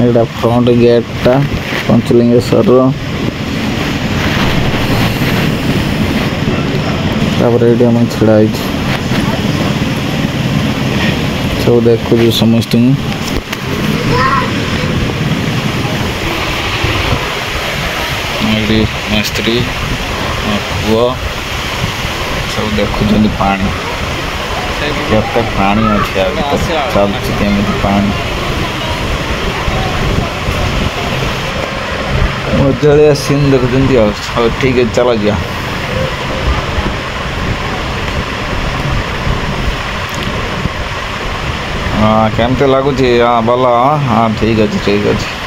एटा front गेटा पंचलिंगेश्वर ये आम छड़ा सब देखु समस्त मिस्त्री पुआ सब देखुं पानी केते पानी अच्छे चलती केमी पानी मजालिया सीन देखुं ठीक है चल जा हाँ केमती लगुच हाँ भल हाँ ठीक अच्छे ठीक अच्छे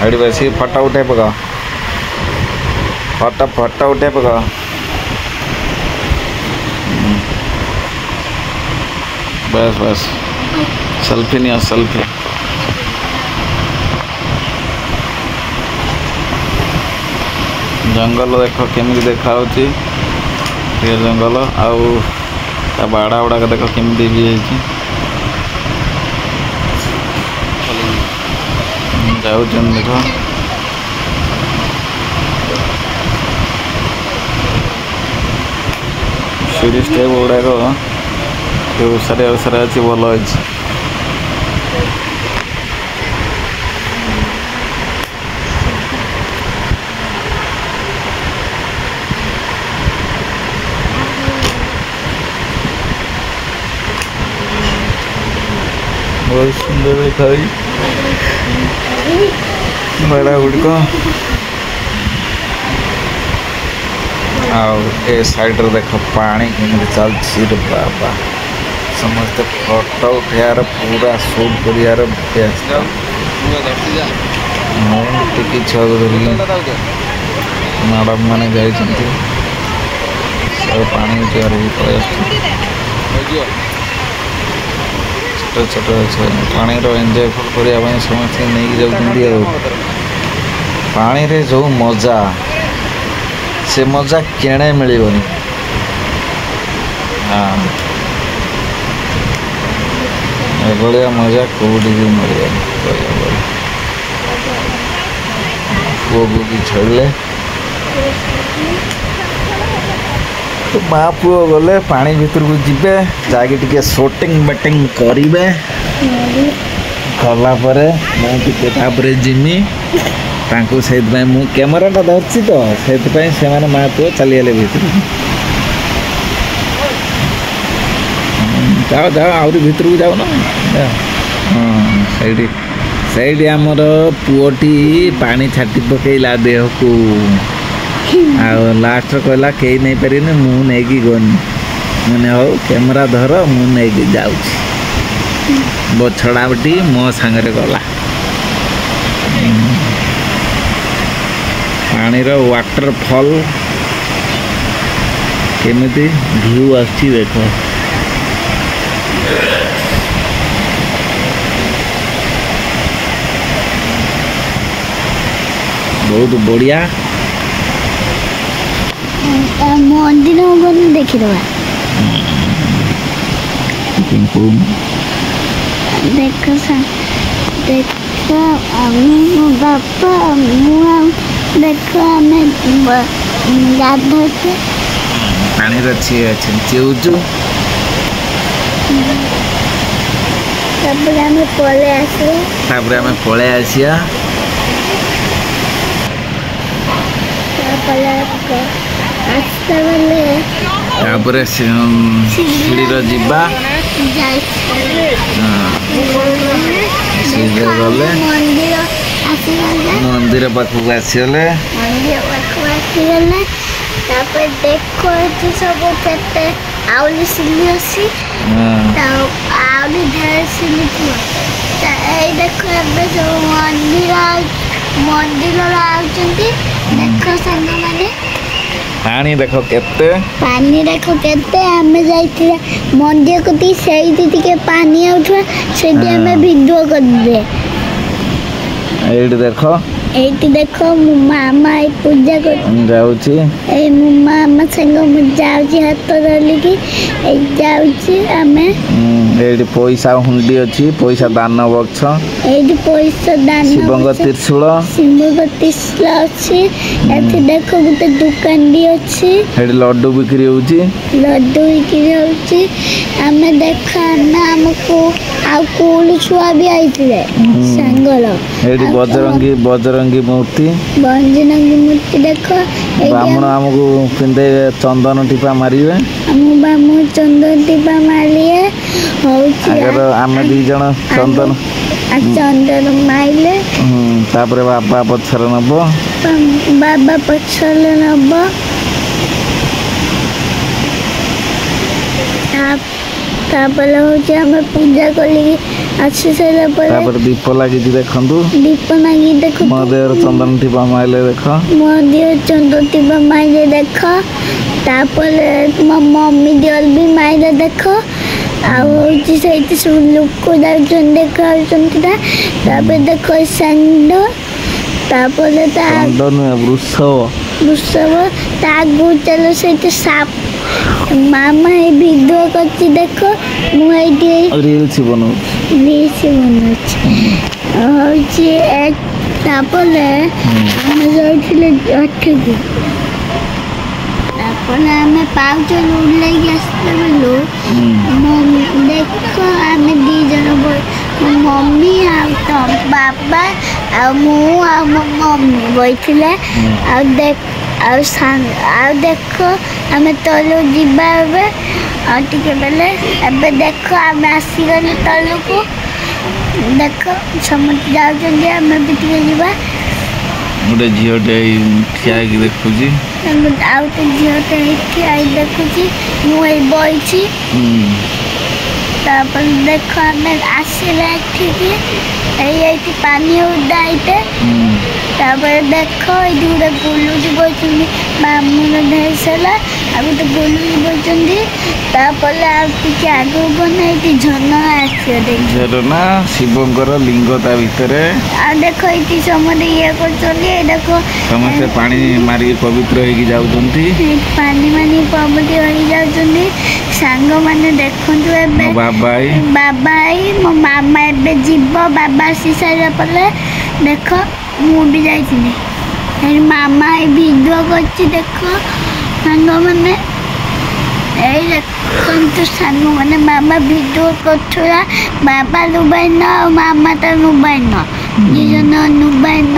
अड़ी वैसे फटा उठे पका फटा उठे पका बस बस सेल्फी नहीं सेल्फी जंगल देख केमी देखा जंगल आउ बाड़ा गुड़ाक देख केमी भी जाऊँ देख सीढ़ी स्टेप गुड़ाक उसारे उसारे अच्छी भल अच्छे बहुत सुंदर देखा बड़ा गुड़िक ए साइड देख पानी केमी चलती बाबा समस्त फोटो उठार पूरा शूट कर छुआ को धरिकी मैडम मैंने जाती पानी उठार पलि छोट छोट अच्छे पानी एंजॉय करने समस्त नहीं जाऊँ पानी रे जो मजा से मजा केणे मिलनी हाँ भाया मजा कौटी भी मिले पुओ को भी छड़े तो माँ पुओ गले पानी भीतर को जीवे जाके टिके शूटिंग बैटिंग करेंगे कलापर मुझे जिमी से कैमेराटा धरसी तो से माँ पुओ चलीगले भीतर जाओ जाओ आहरी भीतर को जाओ ना हाँ सही आमर पुओटी पानी छाटी पकेला देह को लास्ट कहला कई नहीं पारे मुझे गनी मैंने हो कैमेरा धर मुझे जाऊँ बछड़ाटी मो सांगे गला पानी वाटरफॉल केमिति व्यू आछि देख बहुत बढ़िया मंदिर देखी देख देख बापा देख आम गाधे पानी चिंचु पलि आसिया सीढ़ी जीवा गले मंदिर पाखक आसीगले देखो सब केते आउली सिली अच्छी आउली ढेर सिली देखो एबे सब मंदिर देखो संग माने पानी देखो केते आमे जाइतिला मंदिर को ती सेइति टिके पानी आउथवा सेति आमे वीडियो कर दे एड देखो ଏଇଠି ଦେଖ ମୋ ମାମା ଏଇ ପୂଜା ଯାଉଛି ଏଇ ମୋ ମାମା ସାଙ୍ଗ ମୁଁ ଯାଉଛି ହାତ ଧରିକି ଏଇ ଯାଉଛି ଆମେ ଏଇଠି ପଇସା ହୁଣ୍ଡି ଅଛି ପଇସା ଦାନ ବକ୍ସ ଏଇଠି ପଇସା ଦାନ ଶିବଙ୍କ ତ୍ରିଶୂଳ ଶିବଙ୍କ ତ୍ରିଶୂଳ ଅଛି ଏଠି ଦେଖ ଗୋଟେ ଦୋକାନଟି ଅଛି ଏଠି ଲଡୁ ବିକ୍ରି ହଉଛି ଲଡୁ ବିକ୍ରି ହଉଛି ଆମେ ଦେଖ ଆମେ ଆମକୁ ଆଉ କୋଉଠୁ ଛୁଆ ବି ଆଇଥିଲେ ସାଙ୍ଗର ଏଠି ବଜରଙ୍ଗୀ ମୂର୍ତ୍ତି ମୂର୍ତ୍ତି ଦେଖ ବ୍ରାହ୍ମଣ ଆମକୁ ପିନ୍ଧେଇବେ ଚନ୍ଦନ ଟିପା ମାରିବେ ଆମ ବ୍ରାହ୍ମଣ ଚନ୍ଦନ ଟିପା ମାରିବେ ହଉଛି ଆମେ 2 ଜଣ ଚନ୍ଦନ ମାଇଲେ ତାପରେ ବାବା ପଛରେ ନବ ତାପରେ ହଉଛି ଆମେ ପୂଜା କରିକି ଆସି ସାରିଲା ପରେ ଦୀପ ଲାଗିଛି ଦେଖନ୍ତୁ ଦୀପ ଲାଗି ଦେଖ ମୋ ଦେହରେ ଚନ୍ଦନ ଟିପା ମାଇଲେ ଦେଖ ମୋ ଦେହରେ ଚନ୍ଦନ ଟିପା ମାଇଲେ ଦେଖ ତାପରେ ମୋ ମମି ଦେହରେ ବି ମାଇଲେ ଦେଖ ଆଉ ହଉଛି ସେଇଠି ସବୁ ଲୋକ ଯାଉଛନ୍ତି ଦେଖାଉଛନ୍ତି ନା ତାପରେ ଦେଖ ଷଣ୍ଢ ତାପରେ ବୃଷଭ ତା ଆଗକୁ ଚାଲ ସେଇଠି ସାପ ମାମା ଏ ଭିଡ଼ିଓ କରିଛି ଦେଖ ମୁଁ ଏଇଠି ରିଲ୍ସ ବନଉଛି ହଉଛି ତାପରେ ଆମେ ଯାଇଥିଲେ ଏଠିକି ତାପରେ ଆମେ ପାଉଛ ଓହ୍ଲେଇକି ଆସିଲା ବେଳୁ ଦେଖ ଆମେ 2 ଜଣ ମୋ ମମି ଆଉ ତ ବାବା ଆଉ ମୁଁ ଆଉ ମୋ ମମି ବଇଥିଲେ ଆଉ ଦେଖ ଆମେ ତଳୁ ଯିବା ଏବେ ଆଉ ଟିକେ ବେଲେ ଏବେ ଦେଖ ଆମେ ଆସିଗଲୁ ତଳକୁ ଦେଖ ସମସ୍ତେ ଯାଉଛନ୍ତି ଆମେ ବି ଟିକେ ଯିବା ଗୋଟେ ଝିଅଟେ ଠିଆ ହେଇକି ଦେଖୁଛି ଆଉ ଗୋଟେ ଝିଅଟେ ଠିଆ ହେଇକି ଦେଖୁଛି ମୁଁ ଏଇ ବଇଛି ତାପରେ ଦେଖ ଆମେ ଆସିଲେ ଏଠିକି ଏଇଠି ପାଣି ଉଦା ହେଇତେ ତାପରେ ଦେଖ ଏଇଠି ଗୋଟେ ଗୋଲୁଟି ବଇଛନ୍ତି ମାମୁନ ଢେଇ ସାରିଲା ଆଉ ଗୋଟେ ଗୋଲୁଟି ବଇଛନ୍ତି ତାପରେ ଆଉ ଟିକେ ଆଗକୁ ଗଲେ ଏଇଠି ଝରଣା ଆସିବ ଝରଣା ଶିବଙ୍କର ଲିଙ୍ଗ ତା ଭିତରେ ଆଉ ଦେଖ ଏଇଠି ସମସ୍ତେ ଇଏ କରୁଛନ୍ତି ଦେଖ ସମସ୍ତେ ପାଣି ମାରିକି ପବିତ୍ର ହେଇକି ଯାଉଛନ୍ତି ପାଣି ପବିତ୍ର ହେଇକି ଯାଉଛନ୍ତି ସାଙ୍ଗମାନେ ଦେଖନ୍ତୁ ଏବେ ବାବା ମୋ ମାମା ଏବେ ଯିବ ବାବା ଆସି ସାରିଲା ପରେ ଦେଖ ମୁଁ ବି ଯାଇଥିଲି ମାମା ଏ ଭିଡ଼ିଓ କରିଛି ଦେଖ ସାଙ୍ଗମାନେ ଏଇ ଦେଖନ୍ତୁ ସାଙ୍ଗମାନେ ମାମା ଭିଡ଼ିଓ କରୁଥିଲା ବାବା ମୋବାଇଲ ଆଉ ମାମା ତାର ମୋବାଇଲ 2 ଜଣ ମୋବାଇଲ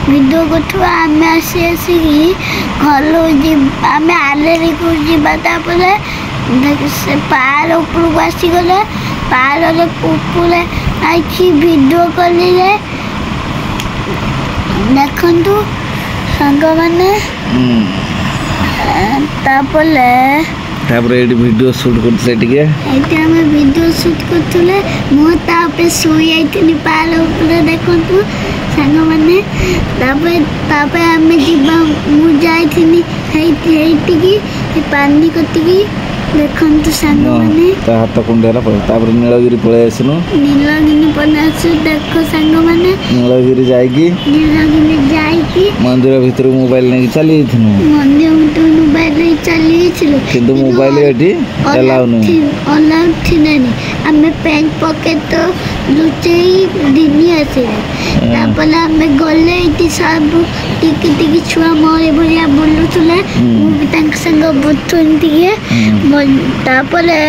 ଭିଡ଼ିଓ କରୁଥିବା ଆମେ ଆସିକି ଘରକୁ ଯିବା ଆମେ ଆଲେରିକୁ ଯିବା ତାପରେ ସେ ପାହାଡ଼ ଉପରକୁ ଆସିଗଲେ ପାହାଡ଼ରେ ଉପରେ ଆଇକି ଭିଡ଼ିଓ କରିଲେ ଦେଖନ୍ତୁ ସାଙ୍ଗମାନେ ତାପରେ ଏଇଠି ଭିଡ଼ିଓ ସୁଟ୍ କରୁଥିଲେ ଟିକେ ଏଇଠି ଆମେ ଭିଡ଼ିଓ ସୁଟ୍ କରୁଥିଲେ ମୁଁ ତାପରେ ଶୋଇ ଯାଇଥିଲି ପାହାଡ଼ ଉପରେ ଦେଖନ୍ତୁ ସାଙ୍ଗମାନେ ତାପରେ ଆମେ ଯିବା ମୁଁ ଯାଇଥିଲି ହେଇଠିକି ପାଣି କତିକି ଦେଖନ୍ତୁ ସାଙ୍ଗମାନେ ତା ହାତ କୁଣ୍ଡେଇଲା ତାପରେ ନୀଳଗିରି ପଳେଇ ଆସିଲୁ ଦେଖ ସାଙ୍ଗମାନେ ନୀଳଗିରି ଯାଇକି ମନ୍ଦିର ଭିତରୁ ମୋବାଇଲ ନେଇକି ଚାଲି ଯାଇଥିଲୁ କିନ୍ତୁ ମୋବାଇଲ ଏଠି ଆଲାଉ ଥିଲାନି ଆମେ ପ୍ୟାଣ୍ଟ ପକେଟ ଲୁଚେଇ ଦିନି ଆସିଲେ ତାପରେ ଆମେ ଗଲେ ଏଇଠି ସବୁ ଟିକେ ଛୁଆ ମୋରେ ଭଳିଆ ବୁଲୁଥିଲେ ମୁଁ ବି ତାଙ୍କ ସାଙ୍ଗ ବୁଲୁଥିଲି ଟିକେ ତାପରେ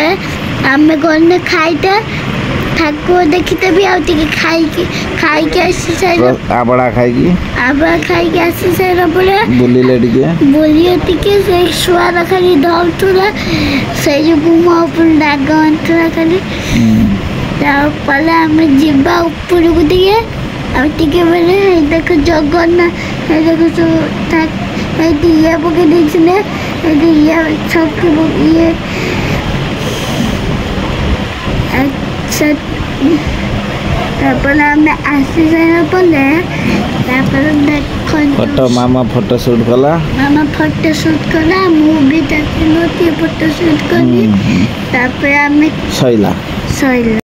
ଆମେ ଗଲେ ଖାଇତେ ଠାକୁର ଦେଖିଦେବି ଆଉ ଟିକେ ଖାଇକି ଆସି ସାରିଲା ଆବଡ଼ା ଖାଇକି ଆସି ସାରିଲା ପରେ ବୁଲିଲେ ଟିକେ ସେ ଛୁଆର ଖାଲି ଧରୁଥିଲା ସେଇ ଯୋଗୁଁ ମୋ ଉପରେ ରାଗ ଆଣିଥିଲା ଖାଲି ତାପରେ ଆମେ ଯିବା ଉପରକୁ ଟିକେ ଆଉ ଟିକେ ବେଲେ ଦେଖ ଜଗନ୍ନାଥ ଦେଖ ଏଇଠି ଇଏ ପକେଇ ଦେଇଥିଲେ ଏଇଠି ଇଏ ଛକି ଇଏ ତାପରେ ଆମେ ଆସି ସାରିଲା ପରେ ତାପରେ ଫଟୋ ମାମା ଫଟୋ ସୁଟ୍ କଲା ମୁଁ ବି ତାକୁ ଫଟୋ ସୁଟ୍ କଲି ତାପରେ ଆମେ ସଇଲା